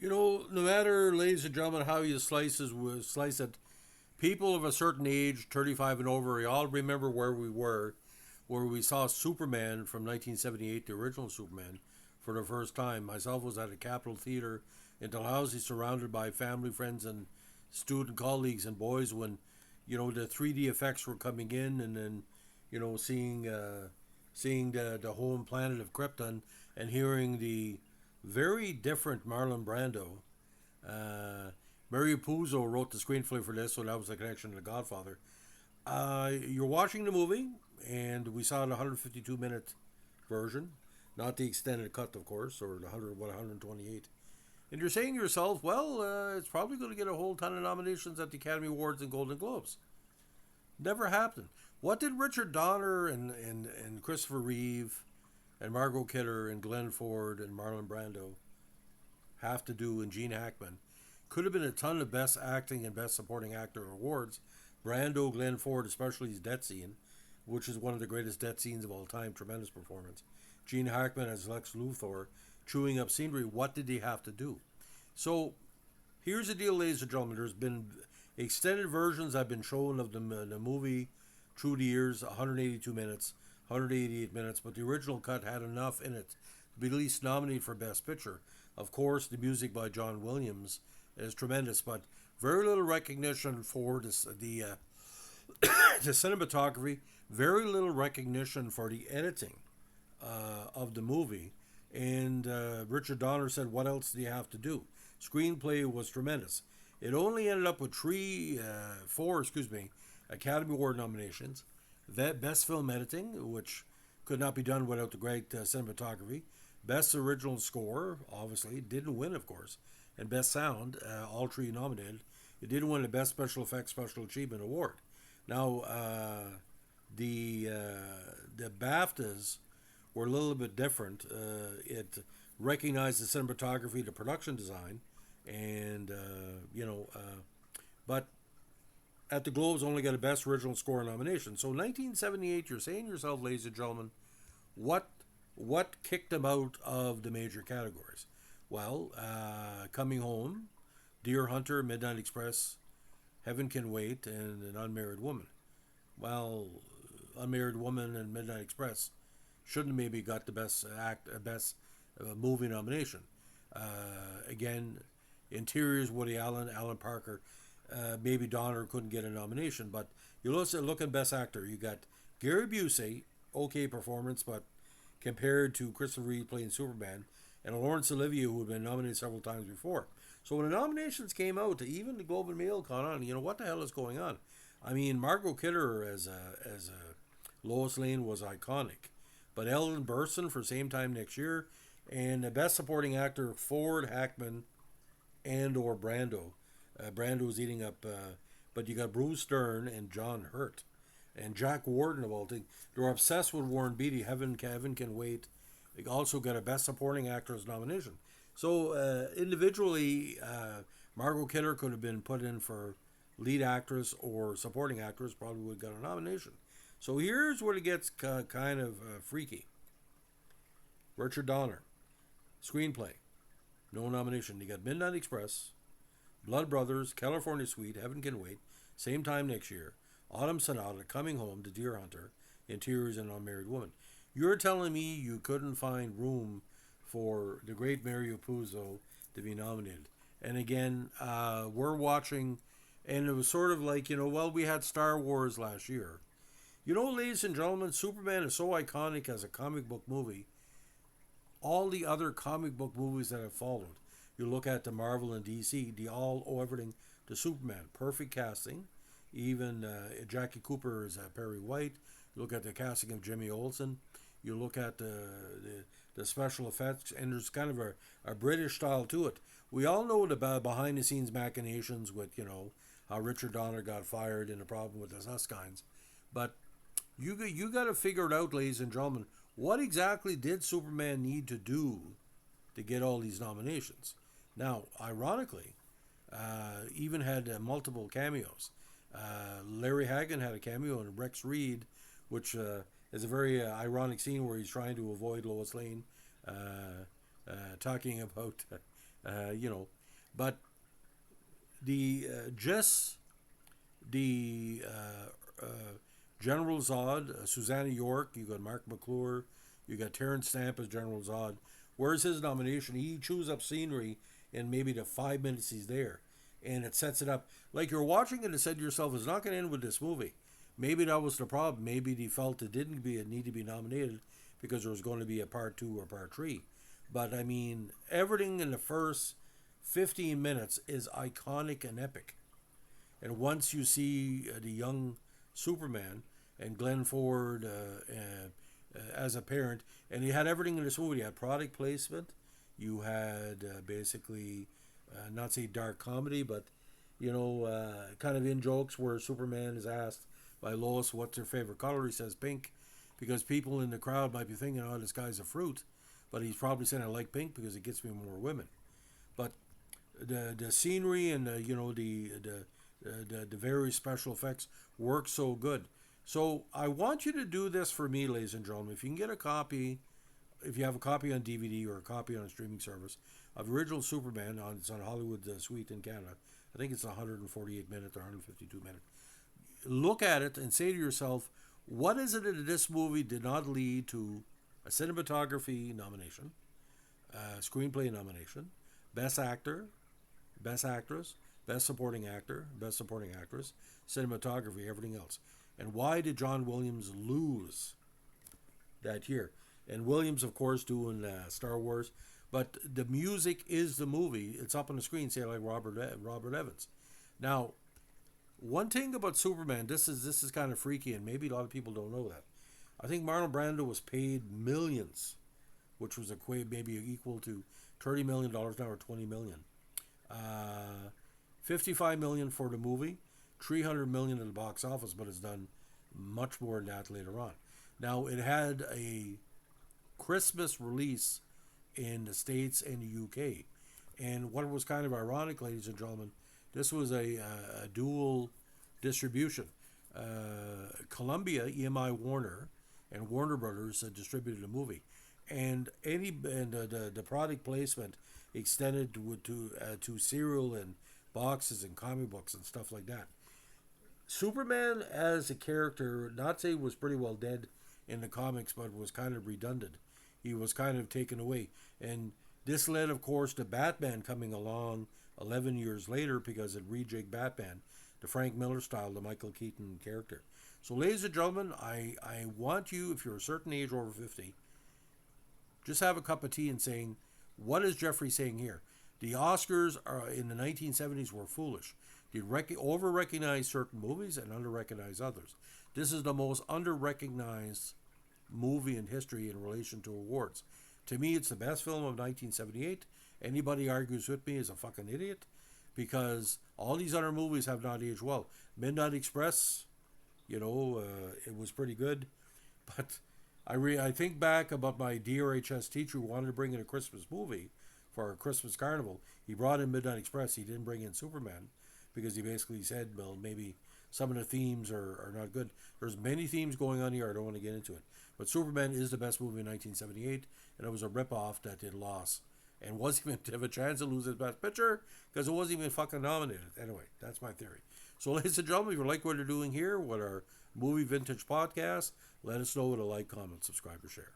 No matter, ladies and gentlemen, how you slice it, people of a certain age, 35 and over, we all remember where we were, where we saw Superman from 1978, the original Superman, for the first time. Myself was at a Capitol Theater in Dalhousie, surrounded by family, friends, and student colleagues and boys when, the 3D effects were coming in, and then, seeing the home planet of Krypton and hearing the very different Marlon Brando. Uh, Mario Puzo wrote the screenplay for this, so that was the connection to The Godfather. You're watching the movie, and we saw the 152-minute version, not the extended cut, of course, or the 128. And you're saying to yourself, well, it's probably going to get a whole ton of nominations at the Academy Awards and Golden Globes. Never happened. What did Richard Donner and Christopher Reeve and Margot Kidder and Glenn Ford and Marlon Brando have to do, and Gene Hackman? Could have been a ton of Best Acting and Best Supporting Actor awards. Brando, Glenn Ford, especially his death scene, which is one of the greatest death scenes of all time. Tremendous performance. Gene Hackman as Lex Luthor, chewing up scenery. What did he have to do? So here's the deal, ladies and gentlemen. There's been extended versions I've been shown of the movie through the years, 182 minutes, 188 minutes, but the original cut had enough in it to be at least nominated for Best Picture. Of course, the music by John Williams is tremendous, but very little recognition for this, the cinematography, very little recognition for the editing of the movie. And Richard Donner said, what else do you have to do? Screenplay was tremendous. It only ended up with four Academy Award nominations. That Best Film Editing, which could not be done without the great cinematography. Best Original Score, obviously, didn't win, of course. And Best Sound, all three nominated. It didn't win the Best Special Effects Special Achievement Award. Now, the BAFTAs were a little bit different. It recognized the cinematography, the production design, and but at the Globes only got a Best Original Score nomination. So 1978, you're saying to yourself, ladies and gentlemen, what kicked them out of the major categories? Well, Coming Home, Deer Hunter, Midnight Express, Heaven Can Wait, and An Unmarried Woman. Well, Unmarried Woman and Midnight Express shouldn't maybe got the best movie nomination. Again, Interiors, Woody Allen, Alan Parker, maybe Donner couldn't get a nomination, but you look at Best Actor. You got Gary Busey, okay performance, but compared to Christopher Reeve playing Superman, and Laurence Olivier, who had been nominated several times before. So when the nominations came out, even the Globe and Mail caught on. What the hell is going on? I mean, Margot Kidder as a Lois Lane was iconic, but Ellen Burstyn for same time next year, and the Best Supporting Actor Ford, Hackman, and or Brando. Brando's eating up, but you got Bruce Dern and John Hurt, and Jack Warden of all things. They're obsessed with Warren Beatty. Heaven Can Wait. They also got a Best Supporting Actress nomination. So individually, Margot Kidder could have been put in for lead actress or supporting actress. Probably would have got a nomination. So here's where it gets kind of freaky. Richard Donner, screenplay, no nomination. You got Midnight Express, Blood Brothers, California Suite, Heaven Can Wait, same time next year, Autumn Sonata, Coming Home, The Deer Hunter, Interiors, and Unmarried Woman. You're telling me you couldn't find room for the great Mario Puzo to be nominated? And again, we're watching, and it was sort of like, we had Star Wars last year. Ladies and gentlemen, Superman is so iconic as a comic book movie. All the other comic book movies that have followed, you look at the Marvel and DC, they all owe everything to Superman. Perfect casting. Even Jackie Cooper is Perry White. You look at the casting of Jimmy Olsen. You look at the special effects, and there's kind of a British style to it. We all know the behind the scenes machinations with how Richard Donner got fired and the problem with the Huskines, but you got to figure it out, ladies and gentlemen. What exactly did Superman need to do to get all these nominations? Now, ironically, even had multiple cameos. Larry Hagan had a cameo in Rex Reed, which is a very ironic scene where he's trying to avoid Lois Lane, talking about You know, but the just the General Zod, Susanna York, you got Mark McClure, you got Terrence Stamp as General Zod. Where's his nomination? He chews up scenery in maybe the 5 minutes he's there, and it sets it up like you're watching it and said to yourself, "It's not going to end with this movie." Maybe that was the problem. Maybe they felt it didn't need to be nominated because there was going to be a part two or part three. But I mean, everything in the first 15 minutes is iconic and epic. And once you see the young Superman and Glenn Ford as a parent, and you had everything in this movie. You had product placement, you had basically, not say dark comedy, but kind of in jokes where Superman is asked by Lois what's her favorite color. He says pink, because people in the crowd might be thinking, "Oh, this guy's a fruit," but he's probably saying, "I like pink because it gets me more women." But the scenery and the very special effects work so good. So I want you to do this for me, ladies and gentlemen. If you can get a copy, if you have a copy on DVD or a copy on a streaming service of original Superman, it's on Hollywood Suite in Canada. I think it's 148 minute or 152 minute. Look at it and say to yourself, what is it that this movie did not lead to a cinematography nomination, a screenplay nomination, best actor, best actress, best supporting actor, best supporting actress, cinematography, everything else. And why did John Williams lose that year? And Williams, of course, doing Star Wars, but the music is the movie. It's up on the screen, say like Robert Evans. Now, one thing about Superman, this is kind of freaky, and maybe a lot of people don't know that. I think Marlon Brando was paid millions, which was maybe equal to $30 million now or $20 million. 55 million for the movie, 300 million in the box office, but it's done much more than that later on. Now, it had a Christmas release in the States and the UK. And what was kind of ironic, ladies and gentlemen, this was a dual distribution. Columbia, EMI Warner, and Warner Brothers distributed the movie. And the product placement extended to cereal and boxes and comic books and stuff like that. Superman as a character, not say was pretty well dead in the comics, but was kind of redundant. He was kind of taken away. And this led, of course, to Batman coming along 11 years later because it rejigged Batman, the Frank Miller style, the Michael Keaton character. So, ladies and gentlemen, I want you, if you're a certain age over 50, just have a cup of tea and saying, what is Jeffrey saying here? The Oscars in the 1970s were foolish. They over-recognize certain movies and under-recognize others. This is the most under-recognized movie in history in relation to awards. To me, it's the best film of 1978. Anybody argues with me is a fucking idiot, because all these other movies have not aged well. Midnight Express, it was pretty good, but I think back about my DRHS teacher who wanted to bring in a Christmas movie for a Christmas carnival. He brought in Midnight Express. He didn't bring in Superman because he basically said, well, maybe some of the themes are not good. There's many themes going on here. I don't want to get into it. But Superman is the best movie in 1978, and it was a ripoff that it lost. And wasn't even have a chance to lose its best picture because it wasn't even fucking nominated. Anyway, that's my theory. So, ladies and gentlemen, if you like what they're doing here with our Movie Vintage podcast, let us know with a like, comment, subscribe, or share.